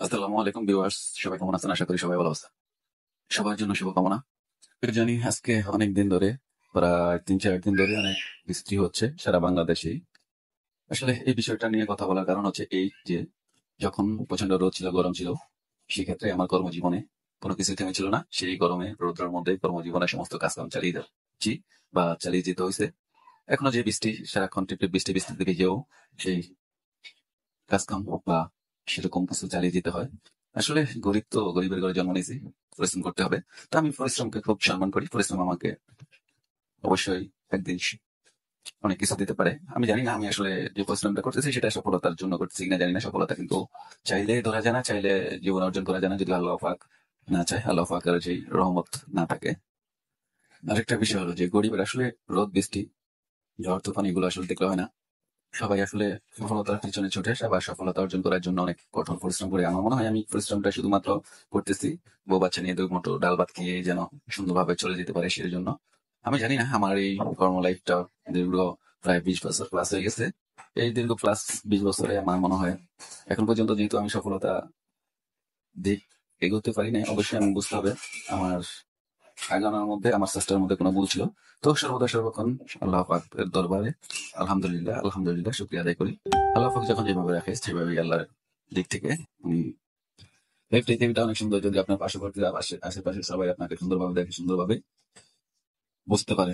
আসসালামু আলাইকুম ভিউয়ার্স, সবাই কেমন আছেন? আশা করি সবাই ভালো আছেন। সবার জন্য শুভকামনা। জানি আজকে অনেক দিন ধরে, প্রায় ৩-৪ দিন ধরে অনেক বৃষ্টি হচ্ছে সারা বাংলাদেশেই। আসলে এই বিষয়টা নিয়ে কথা বলার কারণ হচ্ছে এই যে, যখন প্রচন্ড রোদ ছিল, গরম ছিল, সেক্ষেত্রে আমার কর্মজীবনে কোনো কিছু থেমে ছিল না। সেই গরমে রৌদ্রের মধ্যে কর্মজীবনে সমস্ত কাজকাম চালিয়ে যাচ্ছি বা চালিয়ে যেতে হয়েছে। এখনো যে বৃষ্টি, সারাক্ষণ টিপটিপ বৃষ্টি বৃষ্টির দিকে যেও সেই কাজকাম বা সেরকম কিছু চালিয়ে যেতে হয়। আসলে গরিব তো, গরিবের ঘরে জন্ম নিয়েছি, পরিশ্রম করতে হবে। তা আমি পরিশ্রমকে খুব সম্মান করি। পরিশ্রম আমাকে অবশ্যই একদিন অনেক কিছু দিতে পারে। আমি জানি না আমি আসলে যে পরিশ্রমটা করতেছি সেটা সফলতার জন্য করতেছি কিনা জানি না। সফলতা কিন্তু চাইলে ধরা যায় না, চাইলে জীবন অর্জন করা যায় না, যদি আল্লাহ পাক না চায়, আল্লাহ পাকের যে রহমত না থাকে। আরেকটা বিষয় হলো যে গরিবের আসলে রোদ বৃষ্টি ঝড় তুফান এগুলো আসলে দেখলে হয় না। সবাই আসলে সফলতার পিছনে ছুটে আসে, আবার সফলতা অর্জন করার জন্য অনেক কঠোর পরিশ্রম করে। আমার মনে হয় আমি পরিশ্রমটা শুধুমাত্র করতেছি বউ বাচ্চা নিয়ে দুই মুঠো ডাল ভাত খেয়ে যেন সুন্দরভাবে চলে যেতে পারে সেই জন্য। আমি জানি না আমার এই কর্ম লাইফটা দীর্ঘ প্রায় 20 বছর প্লাস হয়ে গেছে। এই দীর্ঘ প্লাস 20 বছরে আমার মনে হয় এখন পর্যন্ত যেহেতু আমি সফলতা দিক এগোতে পারি না, অবশ্যই আমি বুঝতে হবে আমার আগানোর মধ্যে, আমার চেষ্টার মধ্যে কোনো ভুল ছিল। তো সর্বদা সর্বক্ষণ আল্লাহ পাকের দরবারে আলহামদুলিল্লাহ আলহামদুলিল্লাহ শুক্রিয়া আদায় করি। আল্লাহ পাক যখন যেভাবে রাখে সেভাবেই আল্লাহর দিক থেকে আমি এই পৃথিবীটা অনেক সুন্দর যদি আপনার পার্শ্ববর্তী আশেপাশে সবাই আপনাকে সুন্দরভাবে দেখে, সুন্দরভাবে বুঝতে পারে,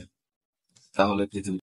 তাহলে পৃথিবী